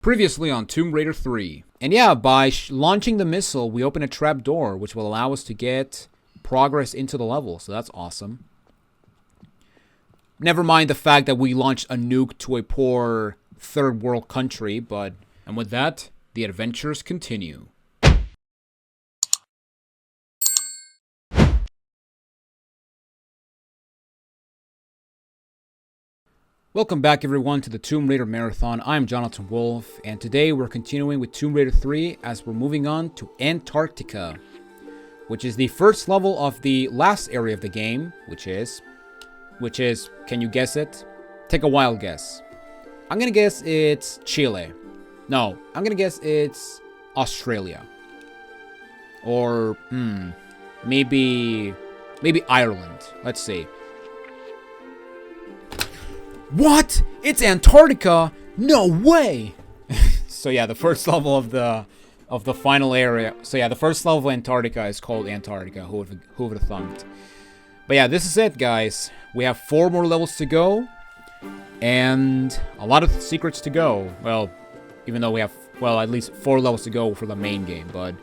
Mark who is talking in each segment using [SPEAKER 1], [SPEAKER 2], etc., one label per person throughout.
[SPEAKER 1] Previously on Tomb Raider 3. And yeah, by launching the missile, we open a trap door, which will allow us to get progress into the level. So that's awesome. Never mind the fact that we launched a nuke to a poor third world country, but... And with that, the adventures continue. Welcome back everyone to the Tomb Raider Marathon. I'm Jonathan Wolf, and today we're continuing with Tomb Raider 3 as we're moving on to Antarctica, which is the first level of the last area of the game, which is, can you guess it? Take a wild guess. I'm gonna guess it's Chile. No, I'm gonna guess it's Australia. Or, maybe Ireland. Let's see. What? It's Antarctica? No way! So yeah, the first level of the final area. So yeah, the first level of Antarctica is called Antarctica. Who would have thought? But yeah, this is it, guys. We have 4 more levels to go, and a lot of secrets to go. Well, even though we have, well, at least 4 levels to go for the main game. But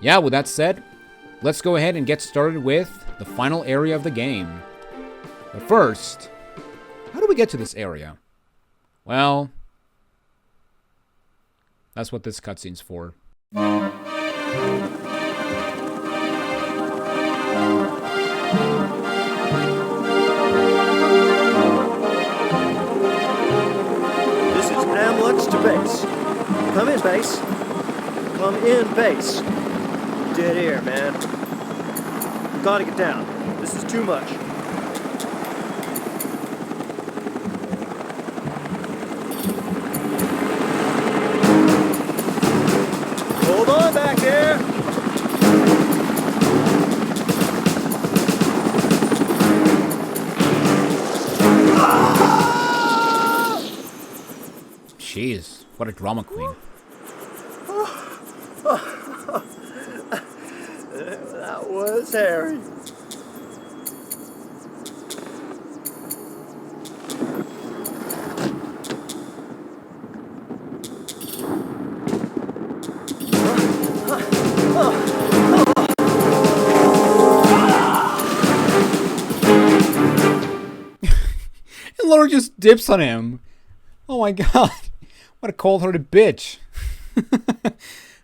[SPEAKER 1] yeah, with that said, let's go ahead and get started with the final area of the game. But first, how do we get to this area? Well, that's what this cutscene's for.
[SPEAKER 2] This is Amulets to base. Come in, base. Come in, base. Dead air, man. We gotta get down. This is too much. Hold on back there.
[SPEAKER 1] Jeez, what a drama queen.
[SPEAKER 2] That was Harry.
[SPEAKER 1] Laura just dips on him. Oh my god. What a cold-hearted bitch.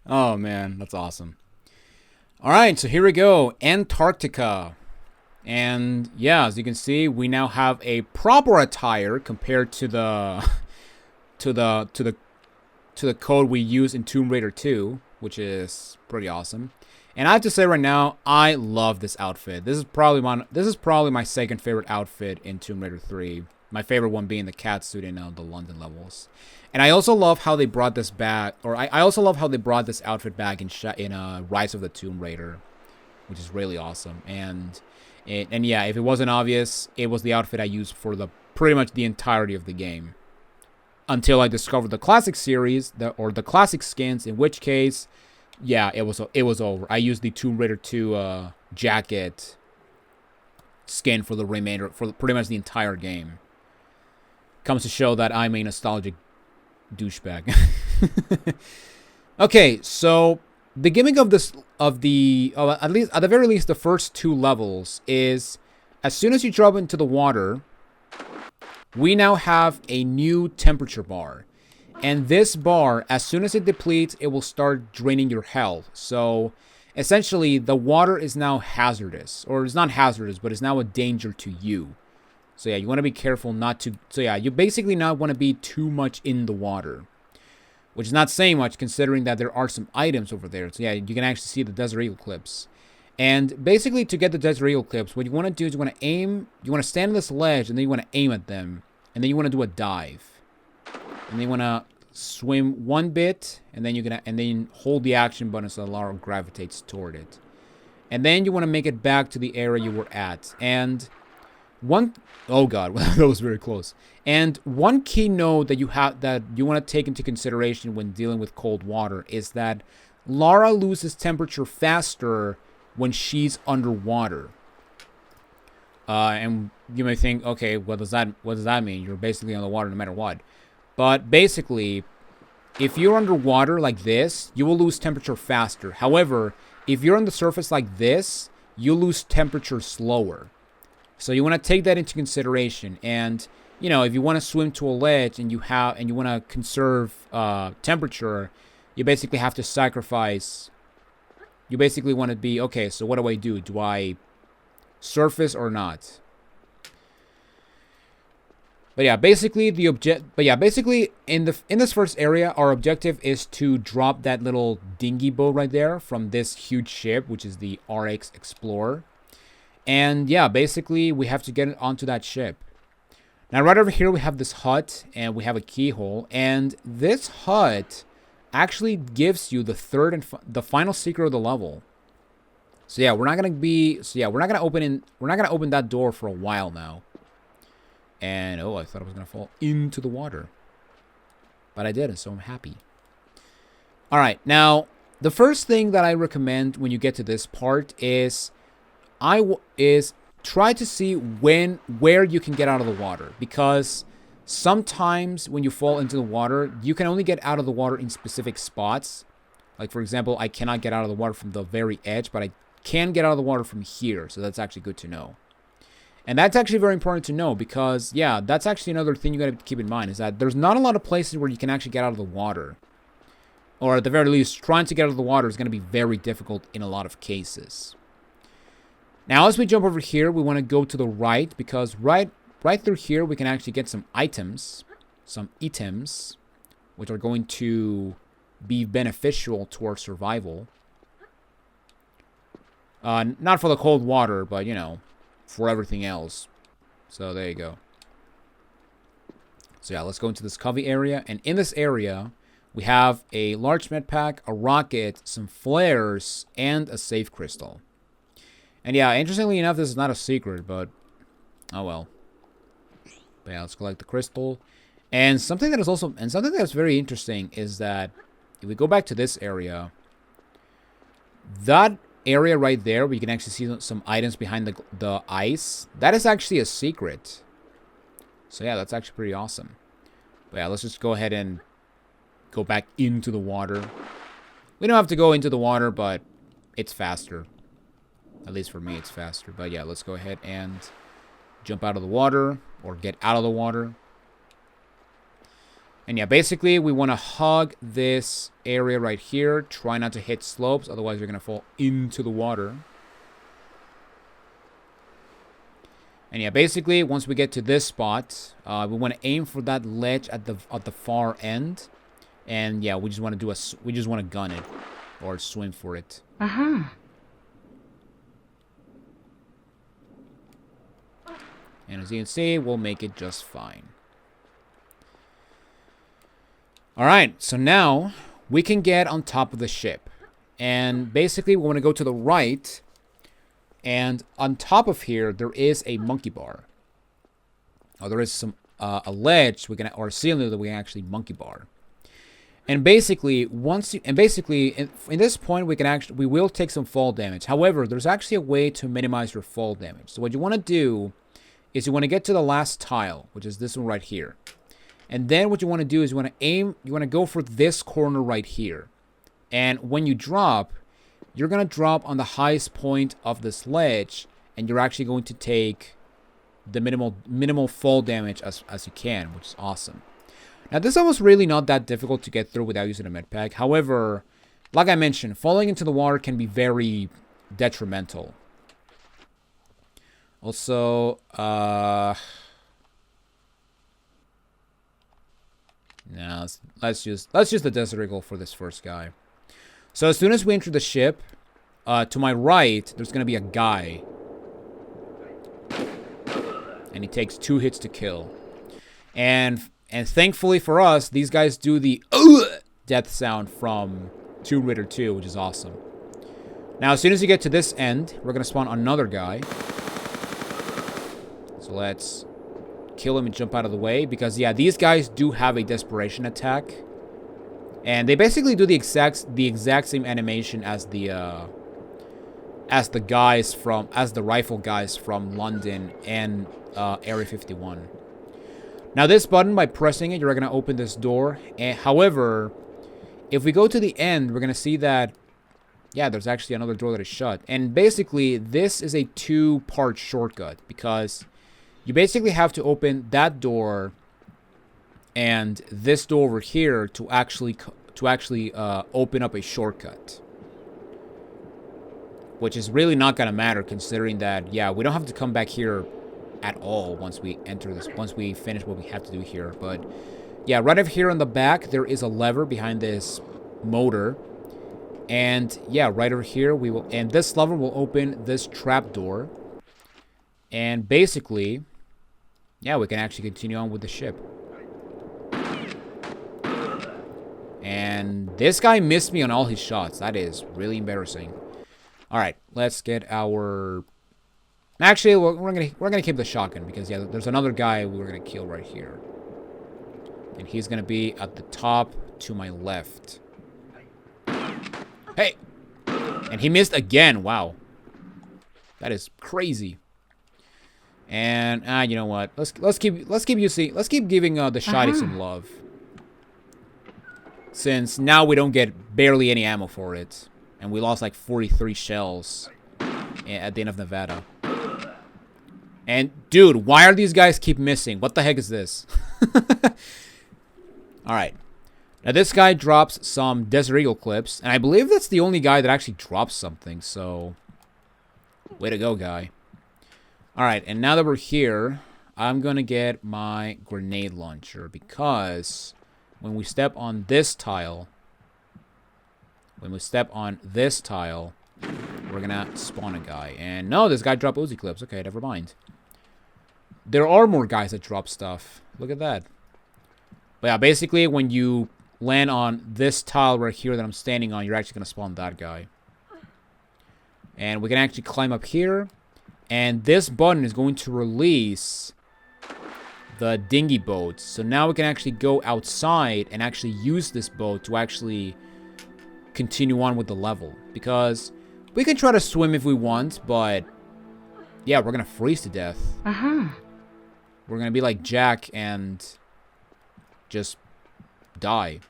[SPEAKER 1] Oh man, that's awesome. Alright, so here we go. Antarctica. And yeah, as you can see, we now have a proper attire compared to the to the code we use in Tomb Raider 2, which is pretty awesome. And I have to say right now, I love this outfit. This is probably my second favorite outfit in Tomb Raider 3. My favorite one being the cat suit in the London levels. And I also love how they brought this back, or I also love how they brought this outfit back in Rise of the Tomb Raider, which is really awesome. And yeah, if it wasn't obvious, it was the outfit I used for pretty much the entirety of the game. Until I discovered the classic series, or the classic skins, in which case, yeah, it was over. I used the Tomb Raider 2 jacket skin for pretty much the entire game. Comes to show that I'm a nostalgic douchebag. Okay, so the gimmick of at the very least the first 2 levels is, as soon as you drop into the water, we now have a new temperature bar. And this bar, as soon as it depletes, it will start draining your health. So essentially, the water is now hazardous. Or it's not hazardous, but it's now a danger to you. So yeah, you want to be careful not to... So yeah, you basically not want to be too much in the water. Which is not saying much, considering that there are some items over there. So yeah, you can actually see the Desert Eagle clips. And basically, to get the Desert Eagle clips, what you want to do is you want to aim... You want to stand on this ledge, and then you want to aim at them. And then you want to do a dive. And then you want to swim one bit, and then hold the action button so the Lara gravitates toward it. And then you want to make it back to the area you were at. And oh god, that was very close. And one key note that you want to take into consideration when dealing with cold water is that Lara loses temperature faster when she's underwater. And you may think, okay, what does that mean? You're basically on the water no matter what. But basically, if you're underwater like this, you will lose temperature faster. However, if you're on the surface like this, you lose temperature slower. So you want to take that into consideration. And, you know, if you want to swim to a ledge and you want to conserve temperature, you basically have to sacrifice. You basically want to be, okay, so what do I do? Do I surface or not? But yeah, basically in this first area, our objective is to drop that little dinghy boat right there from this huge ship, which is the RX Explorer. And yeah, basically we have to get it onto that ship. Now right over here we have this hut and we have a keyhole, and this hut actually gives you the third and the final secret of the level. So yeah, we're not gonna open that door for a while now. And, oh, I thought I was going to fall into the water. But I didn't, so I'm happy. Alright, now, the first thing that I recommend when you get to this part is try to see where you can get out of the water. Because sometimes when you fall into the water, you can only get out of the water in specific spots. Like, for example, I cannot get out of the water from the very edge, but I can get out of the water from here. So that's actually good to know. And that's actually very important to know because, yeah, that's actually another thing you got to keep in mind is that there's not a lot of places where you can actually get out of the water. Or at the very least, trying to get out of the water is going to be very difficult in a lot of cases. Now, as we jump over here, we want to go to the right because right through here, we can actually get some items, which are going to be beneficial to our survival. Not for the cold water, but, you know, for everything else. So there you go. So yeah, let's go into this covey area. And in this area, we have a large med pack, a rocket, some flares, and a safe crystal. And yeah, interestingly enough, this is not a secret, but oh well. But yeah, let's collect the crystal. And something that's very interesting is that if we go back to this area, that area right there where you can actually see some items behind the ice, that is actually a secret. So yeah, that's actually pretty awesome. But yeah, let's just go ahead and go back into the water. We don't have to go into the water, but it's faster. At least for me, it's faster. But yeah, let's go ahead and jump out of the water or get out of the water. And yeah, basically, we want to hug this area right here. Try not to hit slopes, otherwise you're going to fall into the water. And yeah, basically, once we get to this spot, we want to aim for that ledge at the far end. And yeah, we just want to gun it or swim for it.
[SPEAKER 3] Uh-huh.
[SPEAKER 1] And as you can see, we'll make it just fine. Alright, so now we can get on top of the ship. And basically we want to go to the right. And on top of here, there is a monkey bar. Oh, there is some a ledge or a ceiling that we can actually monkey bar. And basically, in this point, we will take some fall damage. However, there's actually a way to minimize your fall damage. So what you want to do is you want to get to the last tile, which is this one right here. And then what you want to do is you want to go for this corner right here. And when you drop, you're going to drop on the highest point of this ledge, and you're actually going to take the minimal fall damage as you can, which is awesome. Now, this one was really not that difficult to get through without using a med pack. However, like I mentioned, falling into the water can be very detrimental. Also, now let's use the Desert Eagle for this first guy. So as soon as we enter the ship, to my right, there's gonna be a guy, and he takes 2 hits to kill. And thankfully for us, these guys do the death sound from Tomb Raider 2, which is awesome. Now, as soon as you get to this end, we're gonna spawn another guy. So let's kill him and jump out of the way, because yeah, these guys do have a desperation attack, and they basically do the exact same animation as the rifle guys from London and Area 51. Now this button, by pressing it, you're gonna open this door. And however, if we go to the end, we're going to see that, yeah, there's actually another door that is shut. And basically, this is a two-part shortcut because you basically have to open that door and this door over here to actually open up a shortcut. Which is really not going to matter considering that, yeah, we don't have to come back here at all once we enter this, once we finish what we have to do here. But, yeah, right over here on the back, there is a lever behind this motor. And, yeah, right over here, and this lever will open this trap door. And basically, yeah, we can actually continue on with the ship. And this guy missed me on all his shots. That is really embarrassing. All right, let's get our... Actually, we're gonna keep the shotgun because, yeah, there's another guy we're gonna kill right here. And he's gonna be at the top to my left. Hey! And he missed again. Wow. That is crazy. And you know what? Let's keep giving the shotty some love. Since now we don't get barely any ammo for it. And we lost like 43 shells at the end of Nevada. And, dude, why are these guys keep missing? What the heck is this? Alright. Now, this guy drops some Desert Eagle clips. And I believe that's the only guy that actually drops something. So, way to go, guy. Alright, and now that we're here, I'm going to get my grenade launcher. Because when we step on this tile... we're gonna spawn a guy. And no, this guy dropped Uzi clips. Okay, never mind. There are more guys that drop stuff. Look at that. But yeah, basically, when you land on this tile right here that I'm standing on, you're actually gonna spawn that guy. And we can actually climb up here. And this button is going to release the dinghy boat. So now we can actually go outside and actually use this boat to actually continue on with the level, because we can try to swim if we want, but yeah, we're gonna freeze to death. We're gonna be like Jack and just die.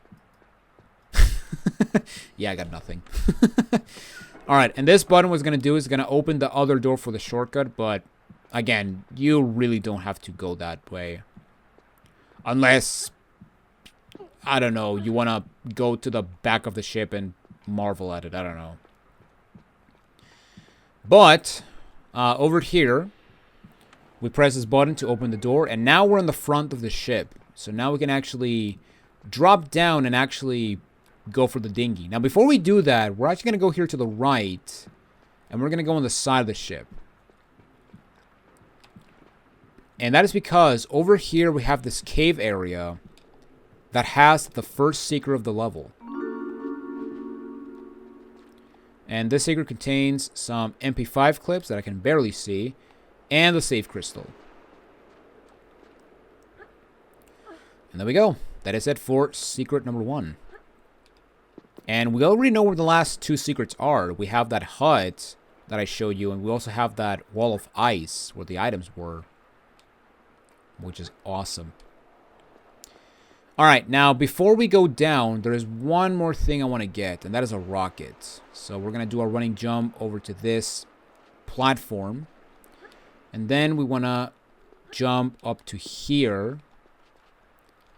[SPEAKER 1] Yeah, I got nothing. Alright, and this button was gonna do is gonna open the other door for the shortcut, but again, you really don't have to go that way. Unless, I don't know, you want to go to the back of the ship and marvel at it. I don't know. But, over here, we press this button to open the door, and now we're in the front of the ship. So now we can actually drop down and actually go for the dinghy. Now, before we do that, we're actually going to go here to the right, and we're going to go on the side of the ship. And that is because over here we have this cave area that has the first secret of the level. And this secret contains some MP5 clips that I can barely see, and the save crystal. And there we go. That is it for secret number 1. And we already know where the last 2 secrets are. We have that hut that I showed you, and we also have that wall of ice where the items were, which is awesome. Alright, now before we go down, there is one more thing I want to get, and that is a rocket. So we're going to do a running jump over to this platform. And then we want to jump up to here.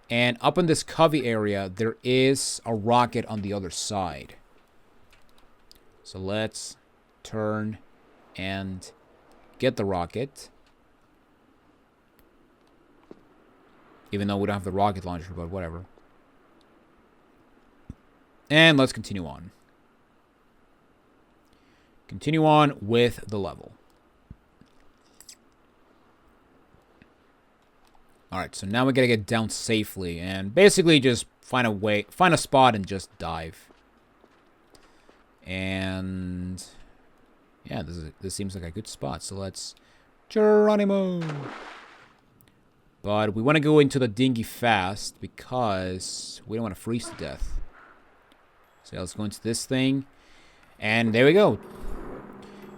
[SPEAKER 1] And up in this covey area, there is a rocket on the other side. So let's turn and get the rocket. Even though we don't have the rocket launcher, but whatever. And let's continue on. Continue on with the level. Alright, so now we gotta get down safely and basically just find a spot and just dive. And yeah, this seems like a good spot, so let's Geronimo. But we want to go into the dinghy fast because we don't want to freeze to death. So let's go into this thing. And there we go.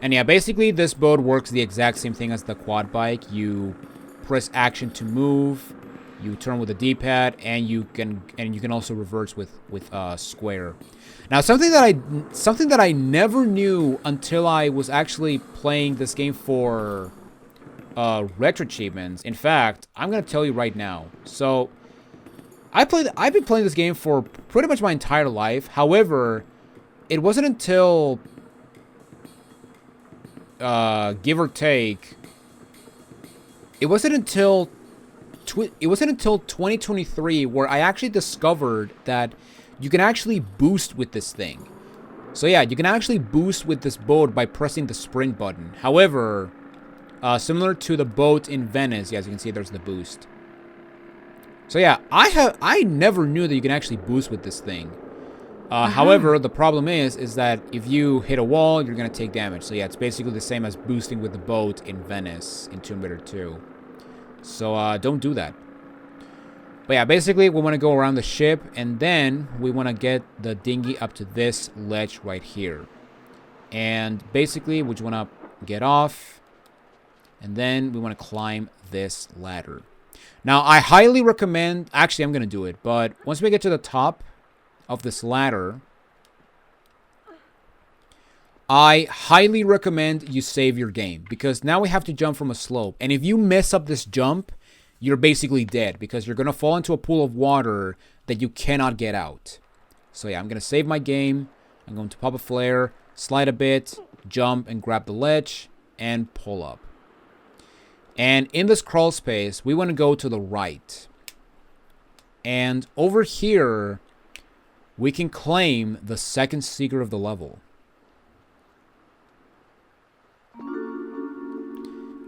[SPEAKER 1] And yeah, basically this boat works the exact same thing as the quad bike. You press action to move. You turn with the D-pad, and you can also reverse with square. Now, something that I never knew until I was actually playing this game for retro achievements. In fact, I'm gonna tell you right now. So, I've been playing this game for pretty much my entire life. However, it wasn't until give or take, it wasn't until 2023 where I actually discovered that you can actually boost with this thing. So yeah, you can actually boost with this boat by pressing the sprint button. However, similar to the boat in Venice, as you can see, there's the boost. So yeah, I never knew that you can actually boost with this thing. However, the problem is that if you hit a wall, you're gonna take damage. So yeah, it's basically the same as boosting with the boat in Venice in Tomb Raider 2. So don't do that. But yeah, basically we want to go around the ship, and then we want to get the dinghy up to this ledge right here. And basically we just want to get off, and then we want to climb this ladder. Now, I highly recommend, actually I'm going to do it, but once we get to the top of this ladder, I highly recommend you save your game, because now we have to jump from a slope. And if you mess up this jump, you're basically dead, because you're going to fall into a pool of water that you cannot get out. So yeah, I'm going to save my game. I'm going to pop a flare, slide a bit, jump and grab the ledge, and pull up. And in this crawl space, we want to go to the right. And over here, we can claim the second secret of the level.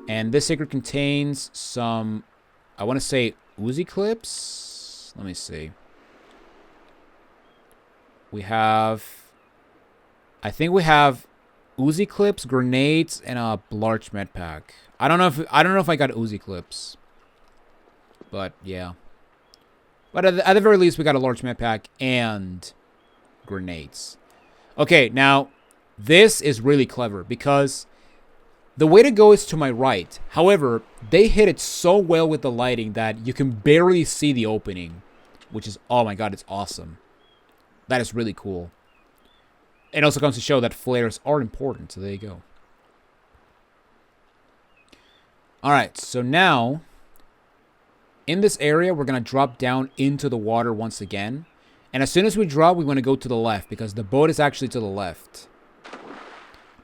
[SPEAKER 1] And this secret contains some, I want to say, Uzi clips. Let me see. I think we have Uzi clips, grenades, and a large med pack. I don't know if I got Uzi clips, but yeah. But at the very least, we got a large med pack and grenades. Okay, now this is really clever, because the way to go is to my right. However, they hit it so well with the lighting that you can barely see the opening, which is, oh my god, it's awesome. That is really cool. It also comes to show that flares are important, so there you go. Alright, so now, in this area, we're going to drop down into the water once again. And as soon as we drop, we want to go to the left, because the boat is actually to the left.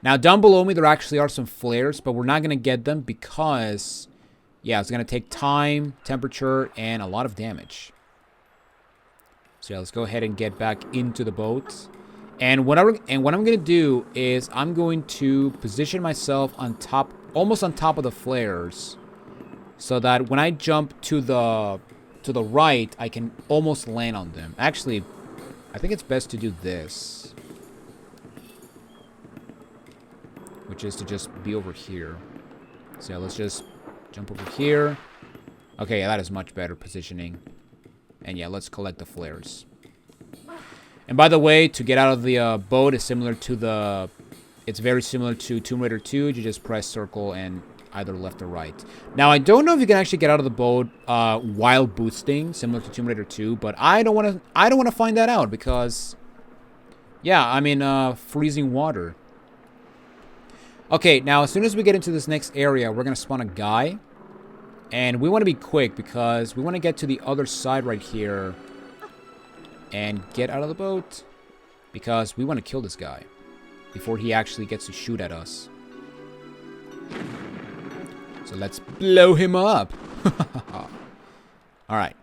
[SPEAKER 1] Now, down below me, there actually are some flares, but we're not going to get them because, yeah, it's going to take time, temperature, and a lot of damage. So yeah, let's go ahead and get back into the boat. And what I'm going to do is I'm going to position myself on top, almost on top of the flares, so that when I jump to the right, I can almost land on them. Actually, I think it's best to do this, which is to just be over here. So yeah, let's just jump over here. Okay, yeah, that is much better positioning. And yeah, let's collect the flares. And by the way, to get out of the boat is similar to the... It's very similar to Tomb Raider 2. You just press circle and either left or right. Now, I don't know if you can actually get out of the boat while boosting, similar to Tomb Raider 2, but I don't want to find that out because, yeah, I'm in freezing water. Okay, now as soon as we get into this next area, we're gonna spawn a guy, and we want to be quick because we want to get to the other side right here and get out of the boat because we want to kill this guy before he actually gets to shoot at us. So let's blow him up. Alright.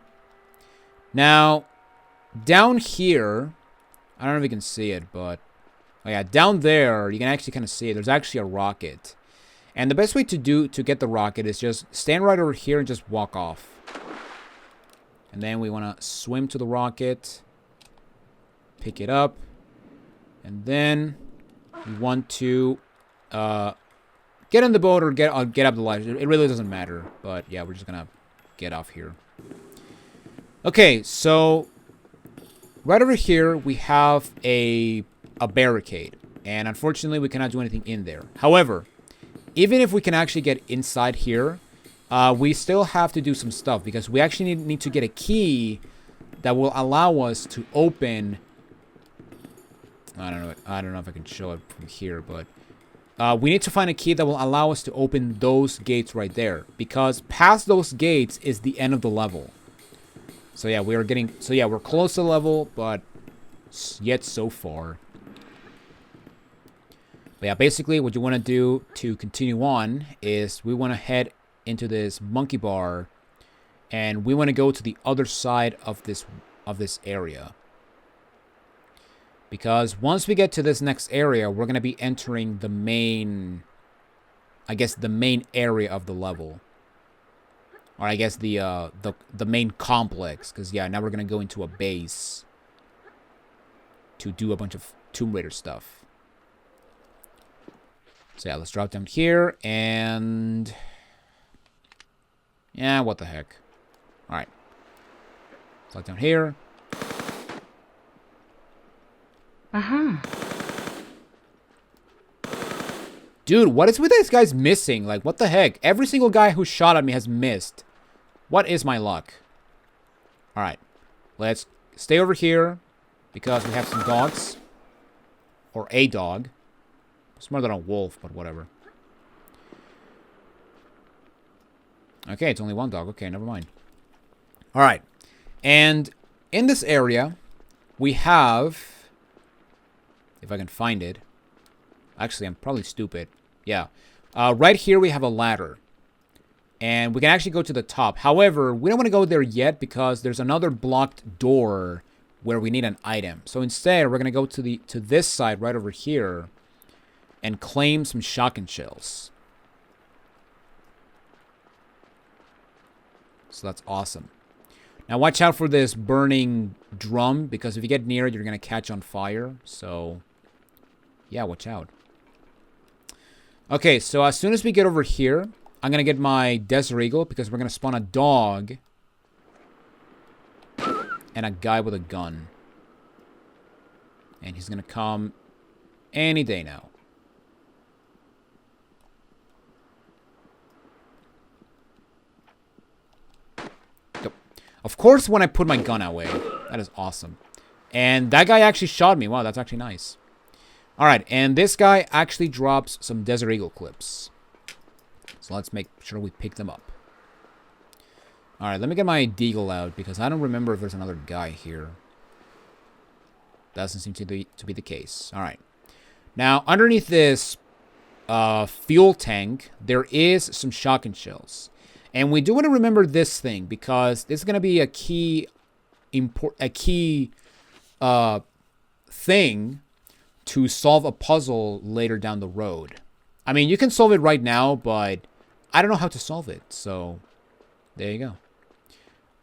[SPEAKER 1] Now, down here, I don't know if you can see it, but... Oh yeah, down there, you can actually kind of see it. There's actually a rocket. And the best way to get the rocket is just stand right over here and just walk off. And then we want to swim to the rocket. Pick it up. And then we want to... get in the boat or get up the ladder. It really doesn't matter. But yeah, we're just gonna get off here. Okay, so right over here we have a barricade. And unfortunately we cannot do anything in there. However, even if we can actually get inside here, we still have to do some stuff because we actually need to get a key that will allow us to open. I don't know if I can show it from here, but we need to find a key that will allow us to open those gates right there, because past those gates is the end of the level. So yeah, we're close to the level, but yet so far. But yeah, basically what you want to do to continue on is we want to head into this monkey bar, and we want to go to the other side of this area. Because once we get to this next area, we're going to be entering the main, I guess, the main area of the level. Or I guess the main complex. Because, yeah, now we're going to go into a base to do a bunch of Tomb Raider stuff. So, yeah, let's drop down here. And yeah, what the heck. Alright. Drop down here.
[SPEAKER 3] Uh-huh.
[SPEAKER 1] Dude, what is with these guys missing? Like, what the heck? Every single guy who shot at me has missed. What is my luck? Alright. Let's stay over here, because we have some dogs. Or a dog. It's more than a wolf, but whatever. Okay, it's only one dog. Okay, never mind. Alright. And in this area, we have... If I can find it. Actually, I'm probably stupid. Yeah. Right here, we have a ladder. And we can actually go to the top. However, we don't want to go there yet because there's another blocked door where we need an item. So instead, we're going to go to this side right over here and claim some shotgun shells. So that's awesome. Now watch out for this burning drum, because if you get near it, you're going to catch on fire. So, yeah, watch out. Okay, so as soon as we get over here, I'm going to get my Desert Eagle, because we're going to spawn a dog and a guy with a gun. And he's going to come any day now. Of course, when I put my gun away. That is awesome. And that guy actually shot me. Wow, that's actually nice. Alright, and this guy actually drops some Desert Eagle clips. So let's make sure we pick them up. Alright, let me get my Deagle out, because I don't remember if there's another guy here. Doesn't seem to be the case. Alright. Now, underneath this fuel tank, there is some shotgun shells. And we do want to remember this thing, because this is going to be a key thing to solve a puzzle later down the road. I mean, you can solve it right now, but I don't know how to solve it. So, there you go.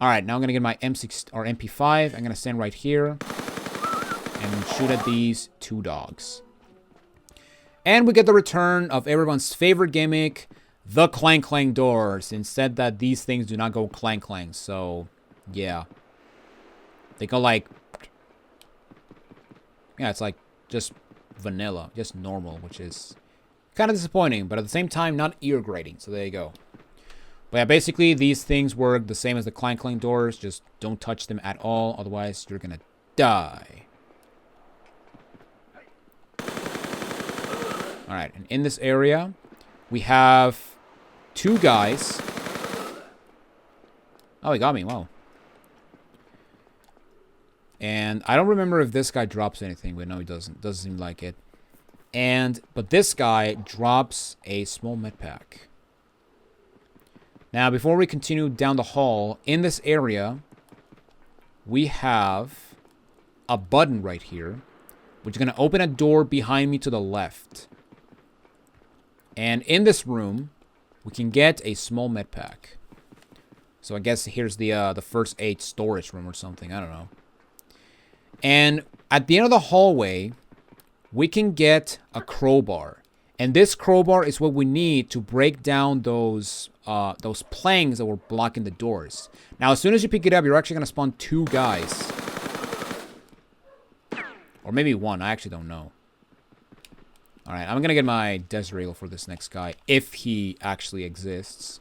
[SPEAKER 1] Alright, now I'm going to get my M6 or MP5. I'm going to stand right here and shoot at these two dogs. And we get the return of everyone's favorite gimmick, the Clank-Clank doors. Instead that these things do not go clank-clank. So, yeah. They go like... Yeah, it's like just vanilla. Just normal, which is kind of disappointing. But at the same time, not ear-grating. So there you go. But yeah, basically these things work the same as the Clank-Clank doors. Just don't touch them at all. Otherwise, you're gonna die. Alright, and in this area, we have... two guys. Oh, he got me. Wow. And I don't remember if this guy drops anything, but no, he doesn't. Doesn't seem like it. But this guy drops a small med pack. Now, before we continue down the hall, in this area, we have a button right here, which is going to open a door behind me to the left. And in this room, we can get a small med pack. So I guess here's the first aid storage room or something. I don't know. And at the end of the hallway, we can get a crowbar. And this crowbar is what we need to break down those planks that were blocking the doors. Now, as soon as you pick it up, you're actually going to spawn two guys. Or maybe one. I actually don't know. Alright, I'm going to get my Desert Eagle for this next guy, if he actually exists.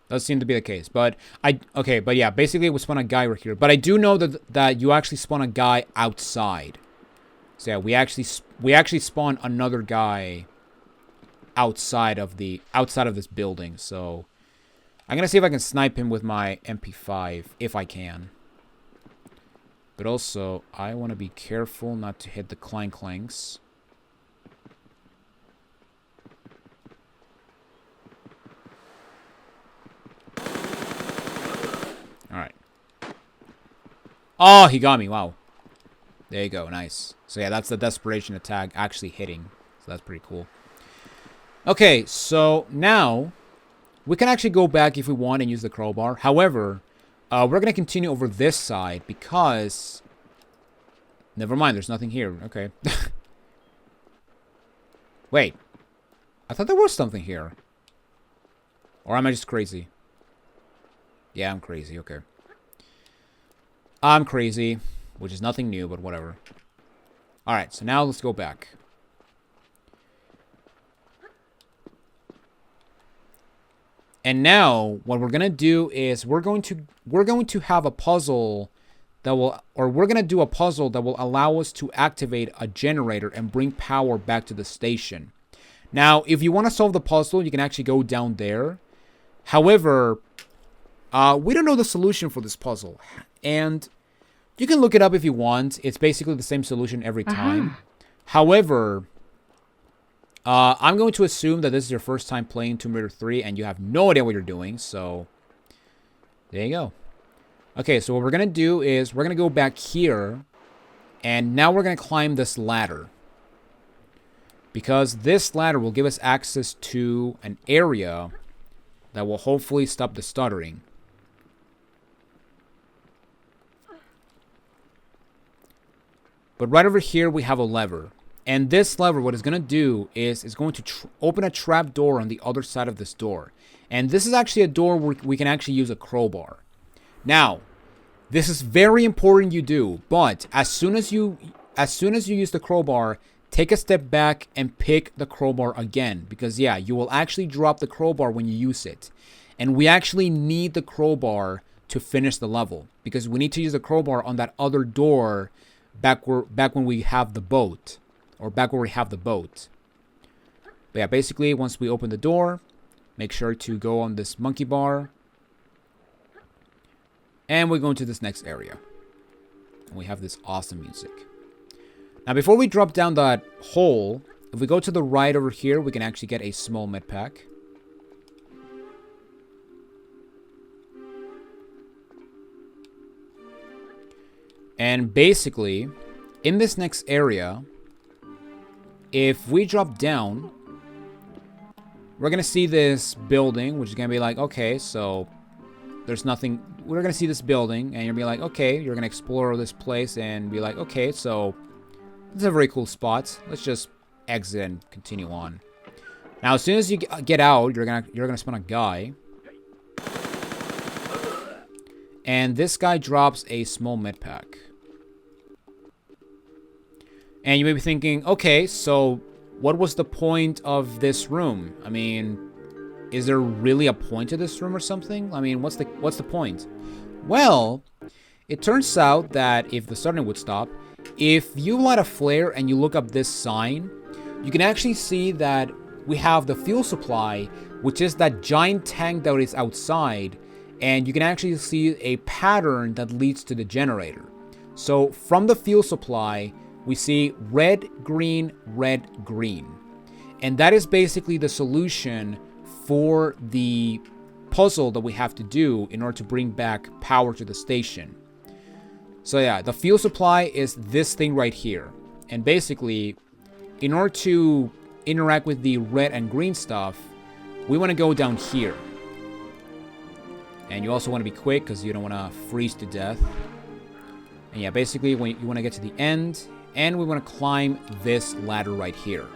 [SPEAKER 1] Does seem to be the case. But okay, but yeah, basically we spawn a guy right here. But I do know that you actually spawn a guy outside. So yeah, we actually spawn another guy outside of this building. So I'm gonna see if I can snipe him with my MP5 if I can. But also, I want to be careful not to hit the Clank-Clanks. Alright. Oh, he got me. Wow. There you go. Nice. So yeah, that's the desperation attack actually hitting. So that's pretty cool. Okay, so now we can actually go back if we want and use the crowbar. However, we're going to continue over this side because... Never mind, there's nothing here. Okay. Wait. I thought there was something here. Or am I just crazy? Yeah, I'm crazy. Okay. I'm crazy, which is nothing new, but whatever. Alright, so now let's go back. And now what we're gonna do is we're going to have a puzzle that will, or we're gonna do a puzzle that will allow us to activate a generator and bring power back to the station. Now, if you want to solve the puzzle, you can actually go down there. However, we don't know the solution for this puzzle, and you can look it up if you want. It's basically the same solution every time. However, I'm going to assume that this is your first time playing Tomb Raider 3 and you have no idea what you're doing, so there you go. Okay, so what we're going to do is we're going to go back here, and now we're going to climb this ladder. Because this ladder will give us access to an area that will hopefully stop the stuttering. But right over here we have a lever. And this lever, what it's going to do is it's going to open a trap door on the other side of this door. And this is actually a door where we can actually use a crowbar. Now, this is very important you do, but as soon as you use the crowbar, take a step back and pick the crowbar again. Because yeah, you will actually drop the crowbar when you use it. And we actually need the crowbar to finish the level. Because we need to use the crowbar on that other door back when we have the boat. Or back where we have the boat. But yeah, basically, once we open the door, make sure to go on this monkey bar. And we go into this next area. And we have this awesome music. Now, before we drop down that hole, if we go to the right over here, we can actually get a small med pack. And basically, in this next area, if we drop down, we're going to see this building, which is going to be like, okay, so there's nothing. We're going to see this building, and you're going to be like, okay, you're going to explore this place and be like, okay, so this is a very cool spot. Let's just exit and continue on. Now, as soon as you get out, you're gonna spawn a guy. And this guy drops a small med pack. And you may be thinking, okay, so what was the point of this room? I mean, is there really a point to this room or something? I mean, what's the point? Well, it turns out that if the stuttering would stop, if you light a flare and you look up this sign, you can actually see that we have the fuel supply, which is that giant tank that is outside, and you can actually see a pattern that leads to the generator. So from the fuel supply, we see red, green, red, green. And that is basically the solution for the puzzle that we have to do in order to bring back power to the station. So yeah, the fuel supply is this thing right here. And basically, in order to interact with the red and green stuff, we want to go down here. And you also want to be quick because you don't want to freeze to death. And yeah, basically, when you want to get to the end, and we want to climb this ladder right here.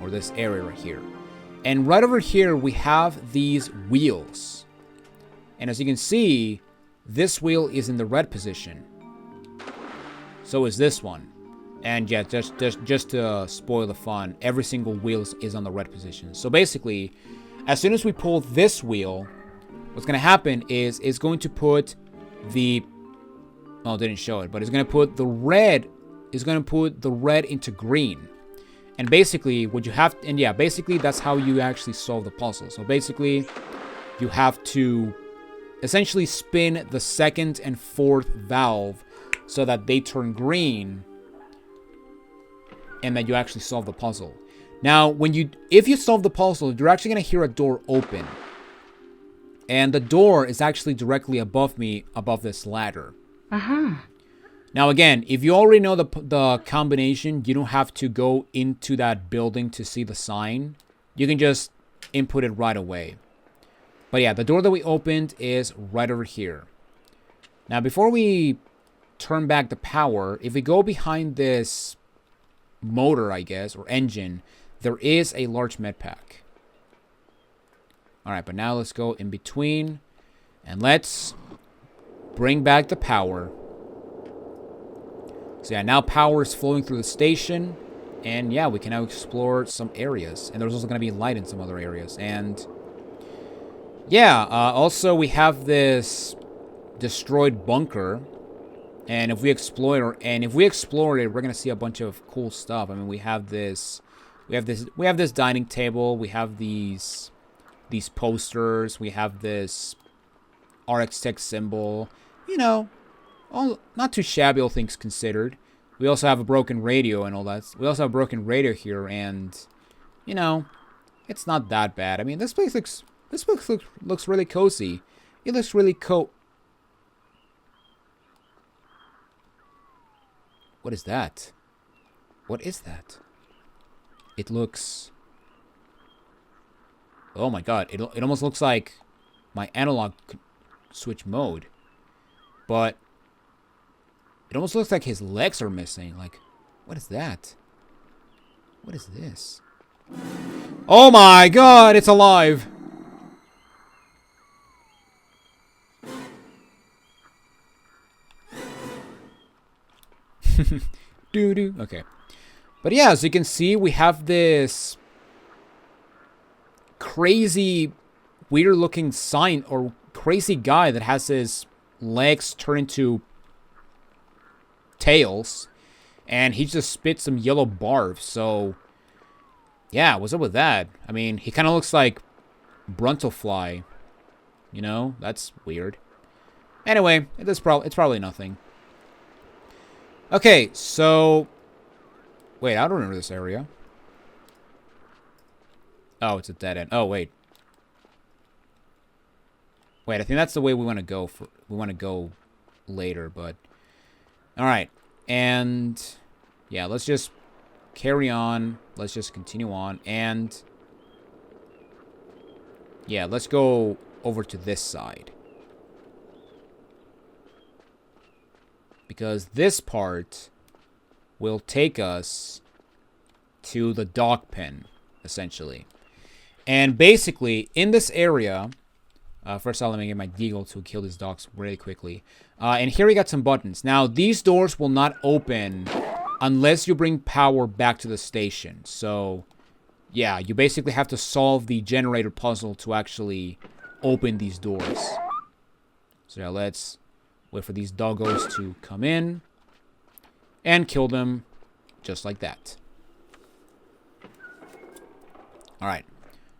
[SPEAKER 1] Or this area right here. And right over here, we have these wheels. And as you can see, this wheel is in the red position. So is this one. And yeah, just to spoil the fun, every single wheel is on the red position. So basically, as soon as we pull this wheel, what's going to happen is it's going to put the... Oh, it didn't show it, but it's going to put the red... It's going to put the red into green. And basically, what you have... And yeah, basically, that's how you actually solve the puzzle. So basically, you have to essentially spin the second and fourth valve so that they turn green, and that you actually solve the puzzle. Now, if you solve the puzzle, you're actually going to hear a door open. And the door is actually directly above me, above this ladder. Now, again, if you already know the combination, you don't have to go into that building to see the sign. You can just input it right away. But yeah, the door that we opened is right over here. Now, before we turn back the power, if we go behind this motor, I guess, or engine, there is a large med pack. Alright, but now let's go in between, and let's bring back the power. So yeah, now power is flowing through the station, and yeah, we can now explore some areas. And there's also going to be light in some other areas. And yeah, also we have this destroyed bunker. And if we explore it, we're gonna see a bunch of cool stuff. I mean, we have this dining table. We have these posters. We have this RX Tech symbol. You know, all not too shabby, all things considered. We also have a broken radio and all that. We also have a broken radio here, and you know, it's not that bad. I mean, this place looks really cozy. It looks really What is that? What is that? It looks... Oh my god, it almost looks like my analog switch mode. But it almost looks like his legs are missing. Like, what is that? What is this? Oh my god, it's alive! Doo-doo. Okay. But yeah, as you can see, we have this crazy, weird-looking sign, or crazy guy that has his legs turn into tails, and he just spits some yellow barf. So, yeah, what's up with that? I mean, he kind of looks like Brundlefly. You know, that's weird. Anyway, it's probably nothing. Okay, so... Wait, I don't remember this area. Oh, it's a dead end. Oh, wait. Wait, I think that's the way we want to go. We want to go later, but... Alright, and... Yeah, let's just carry on. Let's just continue on, and... Yeah, let's go over to this side. Because this part will take us to the dog pen, essentially. And basically, in this area... first of all, let me get my deagle to kill these dogs really quickly. And here we got some buttons. Now, these doors will not open unless you bring power back to the station. So, yeah, you basically have to solve the generator puzzle to actually open these doors. So, yeah, let's... wait for these doggos to come in. And kill them just like that. Alright.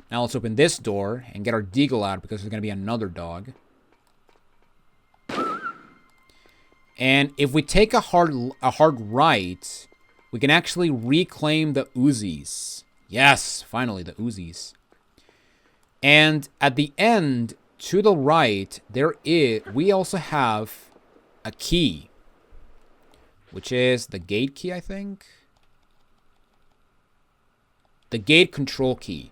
[SPEAKER 1] Now let's open this door and get our deagle out because there's going to be another dog. And if we take a hard right, we can actually reclaim the Uzis. Yes, finally, the Uzis. And at the end, to the right, we also have a key, which is the gate key, I think. The gate control key.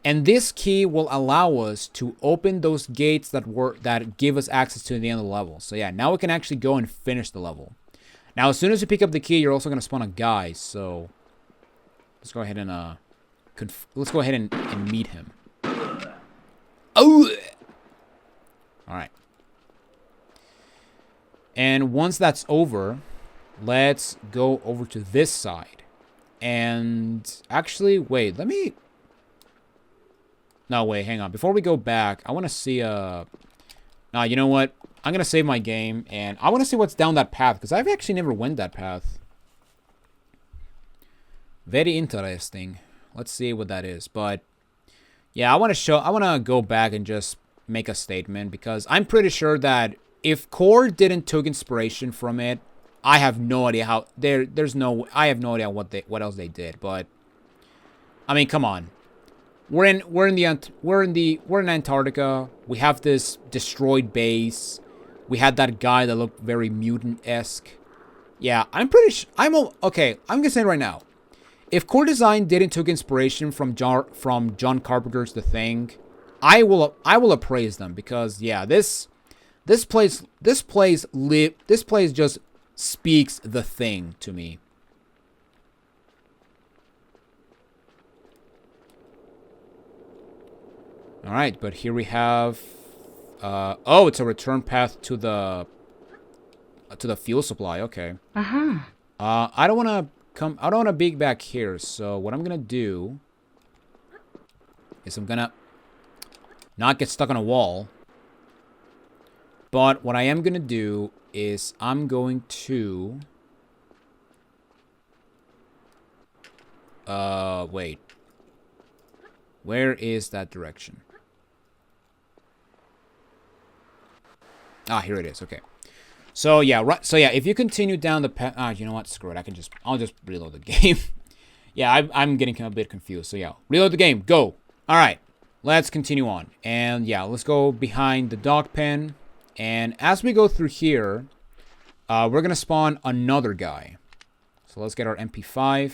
[SPEAKER 1] And this key will allow us to open those gates that give us access to the end of the level. So yeah, now we can actually go and finish the level. Now, as soon as you pick up the key, you're also going to spawn a guy. So let's go ahead and meet him. Oh! Alright. And once that's over, let's go over to this side. And actually, wait, let me... No, wait, hang on. Before we go back, I want to see, Nah, you know what? I'm going to save my game, and I want to see what's down that path, because I've actually never went that path. Very interesting. Let's see what that is. But, yeah, I want to go back and just make a statement, because I'm pretty sure that if Core didn't took inspiration from it, I have no idea how, I have no idea what else they did, but, I mean, come on. We're in Antarctica. We have this destroyed base. We had that guy that looked very mutant-esque. Yeah, I'm pretty sure. Okay, I'm gonna say it right now. If Core Design didn't took inspiration from John Carpenter's The Thing, I will appraise them, because yeah, this place just speaks The Thing to me. All right, but here we have. Oh, it's a return path to the fuel supply. Okay. I don't want to be back here. So what I'm gonna do is I'm gonna not get stuck on a wall. But what I am gonna do is I'm going to. Wait. Where is that direction? Ah, here it is. Okay. So yeah, right. So yeah, if you continue down the path, you know what? Screw it. I'll just reload the game. Yeah, I'm getting a bit confused. So yeah, reload the game. Go. All right, let's continue on. And yeah, let's go behind the dog pen. And as we go through here, we're gonna spawn another guy. So let's get our MP5.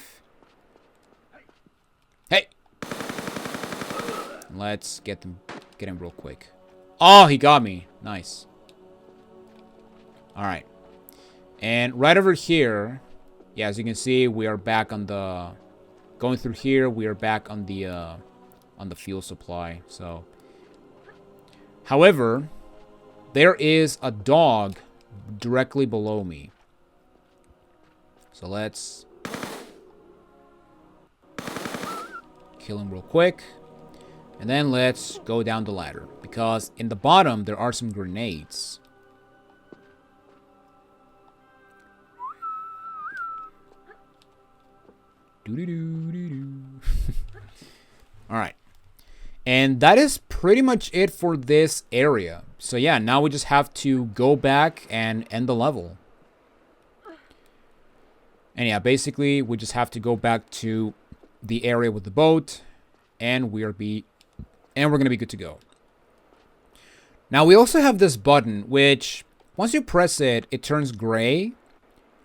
[SPEAKER 1] Hey. Let's get him real quick. Oh, he got me. Nice. All right, and right over here, yeah, as you can see, we are back on the going through here. We are back on the fuel supply. So, however, there is a dog directly below me. So let's kill him real quick, and then let's go down the ladder, because in the bottom there are some grenades. Alright. And that is pretty much it for this area. So yeah, now we just have to go back and end the level. And yeah, basically we just have to go back to the area with the boat, and we're gonna be good to go. Now we also have this button, which once you press it, it turns gray.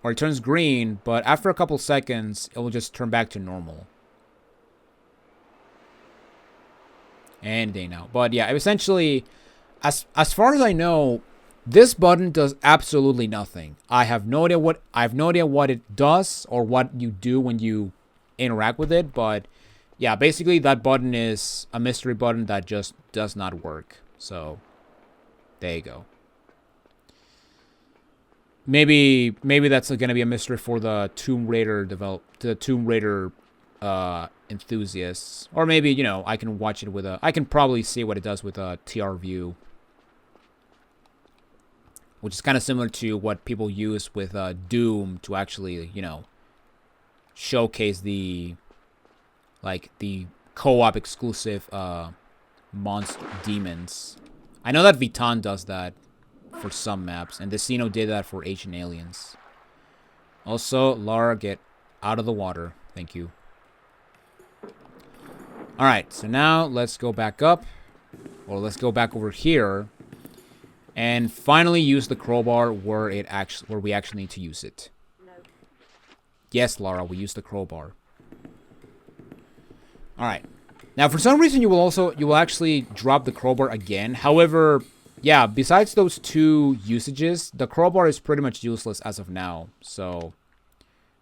[SPEAKER 1] Or it turns green, but after a couple seconds, it will just turn back to normal. Any day now. But yeah, essentially, as far as I know, this button does absolutely nothing. I have no idea what it does or what you do when you interact with it. But yeah, basically that button is a mystery button that just does not work. So there you go. Maybe that's going to be a mystery for the Tomb Raider enthusiasts, or maybe, you know, I can watch it with I can probably see what it does with a TR view, which is kind of similar to what people use with Doom to actually, you know, showcase the co-op exclusive monster demons. I know that Vitan does that for some maps, and Decino did that for Ancient Aliens. Also, Lara, get out of the water. Thank you. Alright, so now let's go back up. Or let's go back over here. And finally use the crowbar where we actually need to use it. No. Yes, Lara, we use the crowbar. Alright. Now, for some reason, you will actually drop the crowbar again. However, yeah, besides those two usages, the crowbar is pretty much useless as of now. So,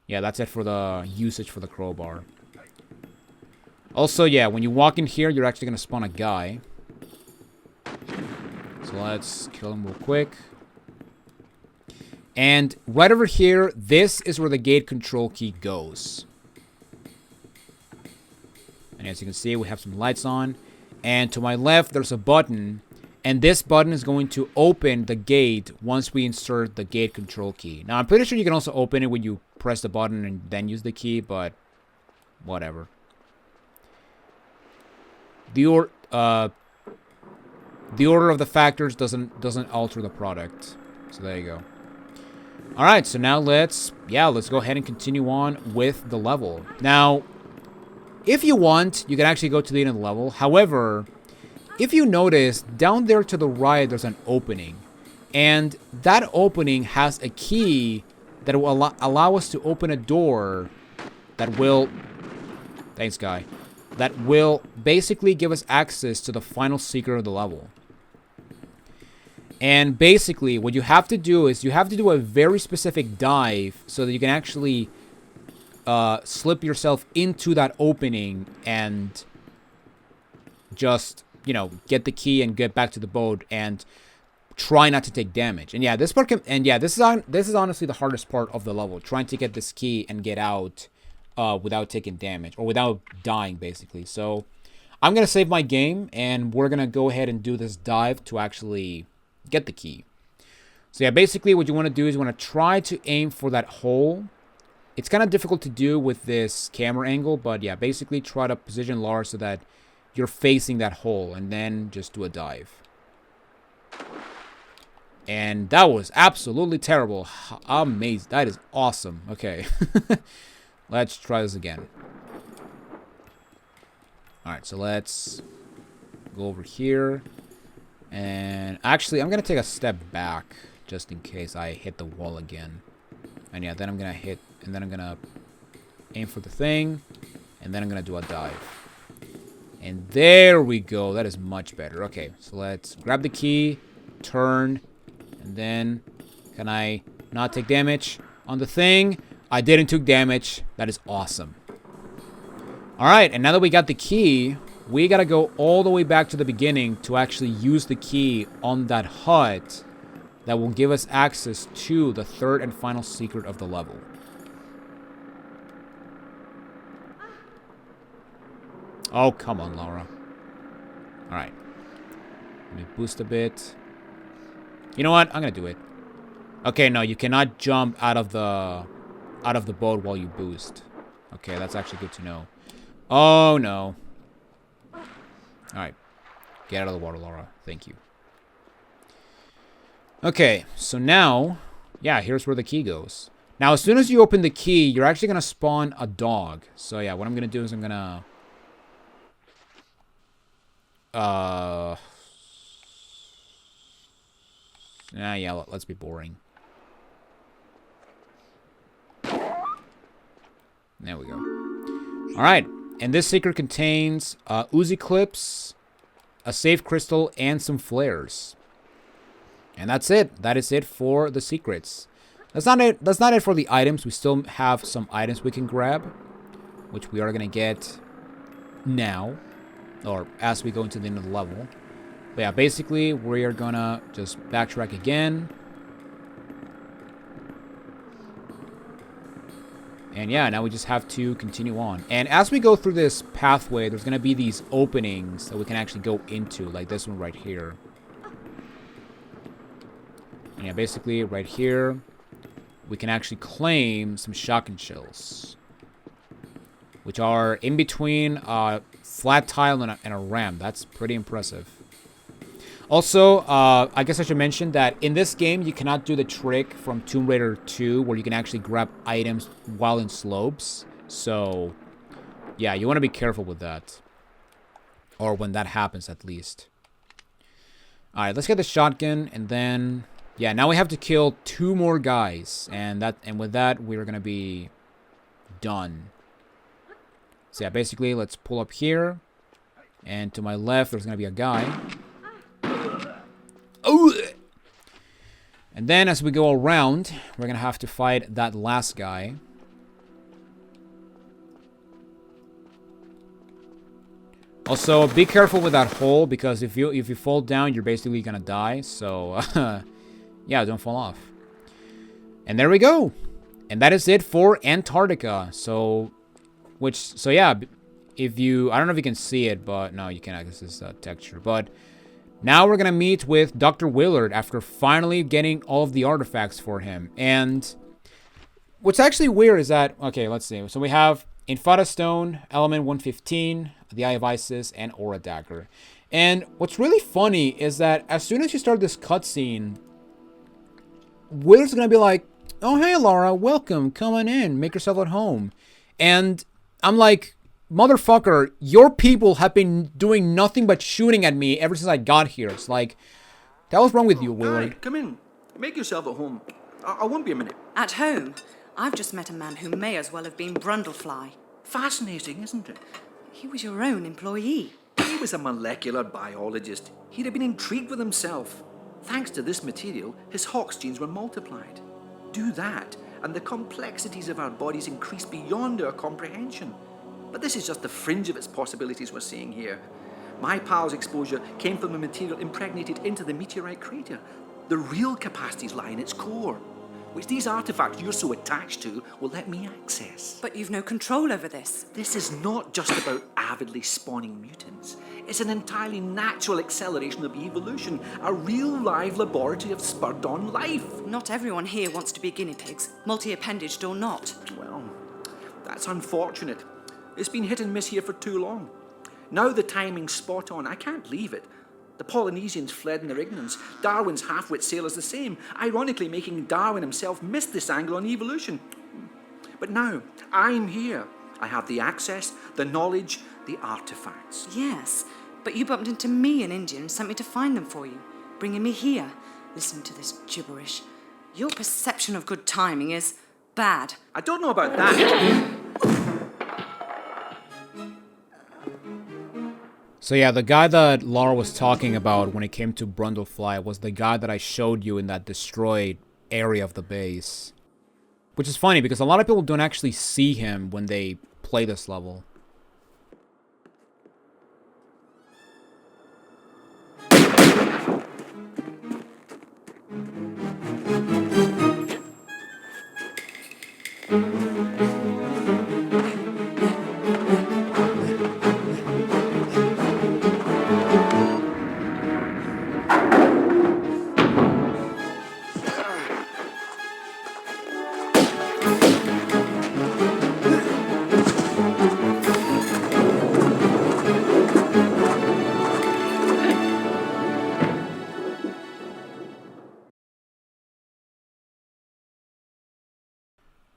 [SPEAKER 1] yeah, that's it for the usage for the crowbar. Also, yeah, when you walk in here, you're actually going to spawn a guy. So let's kill him real quick. And right over here, this is where the gate control key goes. And as you can see, we have some lights on. And to my left, there's a button. And this button is going to open the gate once we insert the gate control key. Now, I'm pretty sure you can also open it when you press the button and then use the key, but whatever. The order of the factors doesn't alter the product. So there you go. All right, so now let's go ahead and continue on with the level. Now, if you want, you can actually go to the end of the level. However, if you notice, down there to the right, there's an opening. And that opening has a key that will allow us to open a door that will... Thanks, guy. That will basically give us access to the final secret of the level. And basically, what you have to do is you have to do a very specific dive so that you can actually slip yourself into that opening and just, you know, get the key and get back to the boat and try not to take damage. And yeah, this part can, and yeah, this is honestly the hardest part of the level, trying to get this key and get out without taking damage or without dying, basically. So I'm gonna save my game and we're gonna go ahead and do this dive to actually get the key. So yeah, basically what you want to do is you want to try to aim for that hole. It's kind of difficult to do with this camera angle, but yeah, basically try to position Lara so that you're facing that hole and then just do a dive. And that was absolutely terrible. Amazing. That is awesome. Okay. Let's try this again. Alright, so let's go over here. And actually, I'm going to take a step back just in case I hit the wall again. And yeah, then I'm going to hit, and then I'm going to aim for the thing. And then I'm going to do a dive. And there we go. That is much better. Okay, so let's grab the key, turn, and then can I not take damage on the thing? I didn't take damage. That is awesome. Alright, and now that we got the key, we gotta go all the way back to the beginning to actually use the key on that hut that will give us access to the third and final secret of the level. Oh, come on, Lara. Alright. Let me boost a bit. You know what? I'm gonna do it. Okay, no, you cannot jump out of the boat while you boost. Okay, that's actually good to know. Oh, no. Alright. Get out of the water, Lara. Thank you. Okay, so now, yeah, here's where the key goes. Now, as soon as you open the key, you're actually going to spawn a dog. So, yeah, what I'm going to do is I'm going to... yeah, let's be boring. There we go. Alright, and this secret contains Uzi clips, a safe crystal, and some flares. And that's it. That is it for the secrets. That's not it. That's not it for the items. We still have some items we can grab, which we are gonna get now, or as we go into the end of the level. But yeah, basically we are gonna just backtrack again. And yeah, now we just have to continue on. And as we go through this pathway, there's gonna be these openings that we can actually go into, like this one right here. And yeah, basically right here, we can actually claim some shotgun shells, which are in between a flat tile and a ramp. That's pretty impressive. Also, I guess I should mention that in this game, you cannot do the trick from Tomb Raider 2 where you can actually grab items while in slopes. So, yeah, you want to be careful with that. Or when that happens, at least. Alright, let's get the shotgun, and then... yeah, now we have to kill 2 more guys. And with that, we're going to be done. So, yeah, basically, let's pull up here. And to my left, there's going to be a guy. Oh! And then as we go around, we're gonna have to fight that last guy. Also, be careful with that hole, because if you fall down, you're basically gonna die. So, yeah, don't fall off. And there we go. And that is it for Antarctica. So yeah, if you, I don't know if you can see it, but no, you cannot, because this is texture. But now we're gonna meet with Dr. Willard after finally getting all of the artifacts for him. And what's actually weird is that, okay, let's see. So we have Infata Stone, Element 115, the Eye of Isis, and Aura Dagger. And what's really funny is that as soon as you start this cutscene, Willard's gonna be like, "Oh, hey, Laura, welcome, come on in, make yourself at home." And I'm like, motherfucker, your people have been doing nothing but shooting at me ever since I got here. It's like, that was wrong with you, Willard.
[SPEAKER 4] Hi, come in. Make yourself at home. I won't be a minute.
[SPEAKER 5] At home? I've just met a man who may as well have been Brundlefly.
[SPEAKER 4] Fascinating, isn't it?
[SPEAKER 5] He was your own employee.
[SPEAKER 4] He was a molecular biologist. He'd have been intrigued with himself. Thanks to this material, his Hox genes were multiplied. Do that, and the complexities of our bodies increase beyond our comprehension. But this is just the fringe of its possibilities we're seeing here. My pal's exposure came from a material impregnated into the meteorite crater. The real capacities lie in its core, which these artifacts you're so attached to will let me access.
[SPEAKER 5] But you've no control over this.
[SPEAKER 4] This is not just about avidly spawning mutants. It's an entirely natural acceleration of evolution, a real live laboratory of spurred-on life.
[SPEAKER 5] Not everyone here wants to be guinea pigs, multi-appendaged or not.
[SPEAKER 4] Well, that's unfortunate. It's been hit and miss here for too long. Now the timing's spot on. I can't leave it. The Polynesians fled in their ignorance. Darwin's half-wit sailors the same, ironically making Darwin himself miss this angle on evolution. But now, I'm here. I have the access, the knowledge, the artifacts.
[SPEAKER 5] Yes, but you bumped into me in India and sent me to find them for you, bringing me here. Listening to this gibberish. Your perception of good timing is bad.
[SPEAKER 4] I don't know about that.
[SPEAKER 1] So yeah, the guy that Laura was talking about when it came to Brundlefly was the guy that I showed you in that destroyed area of the base. Which is funny because a lot of people don't actually see him when they play this level.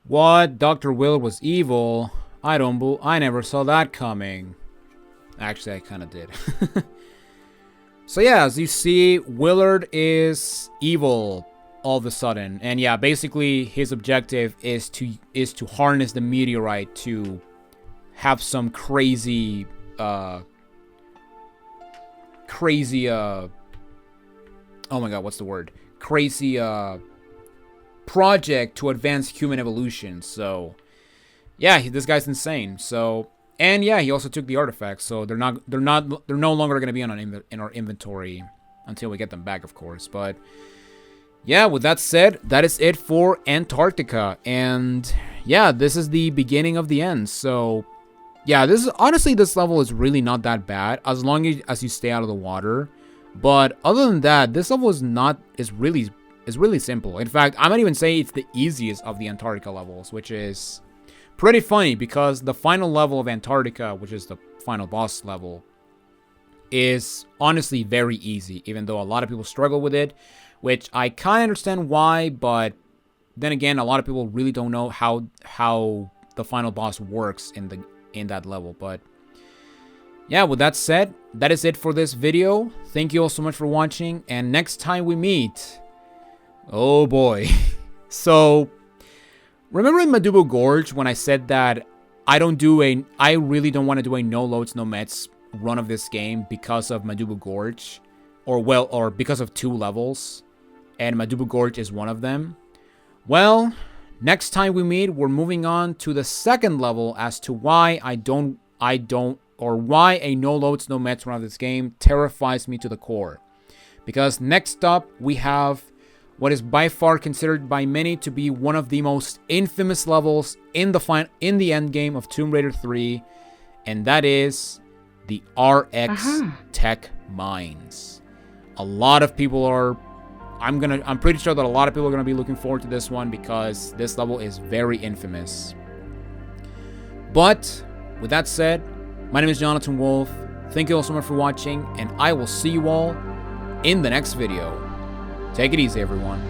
[SPEAKER 1] What? Dr. Willard was evil? I never saw that coming. Actually, I kind of did. So yeah, as you see, Willard is evil all of a sudden. And yeah, basically his objective is to harness the meteorite to have some crazy oh my god, what's the word? Crazy project to advance human evolution. So yeah, this guy's insane. So, and yeah, he also took the artifacts, so they're no longer going to be in our inventory until we get them back, of course. But yeah, with that said, that is it for Antarctica. And yeah, this is the beginning of the end. So yeah, this level is really not that bad as long as you stay out of the water. But other than that, this level is really simple. In fact, I might even say it's the easiest of the Antarctica levels, which is pretty funny because the final level of Antarctica, which is the final boss level, is honestly very easy, even though a lot of people struggle with it, which I kind of understand why, but then again, a lot of people really don't know how the final boss works in that level. But yeah, with that said, that is it for this video. Thank you all so much for watching, and next time we meet, oh boy. So remember in Madubo Gorge when I said that I really don't want to do a no loads no mets run of this game because of Madubo Gorge, or because of 2 levels, and Madubo Gorge is one of them? Well, next time we meet, we're moving on to the 2nd level as to why why a no loads no mets run of this game terrifies me to the core. Because next up we have what is by far considered by many to be one of the most infamous levels in the end game of Tomb Raider 3, and that is the RX Tech Mines. A lot of people are... I'm pretty sure that a lot of people are going to be looking forward to this one because this level is very infamous. But with that said, my name is Jonathan Wolf. Thank you all so much for watching, and I will see you all in the next video. Take it easy, everyone.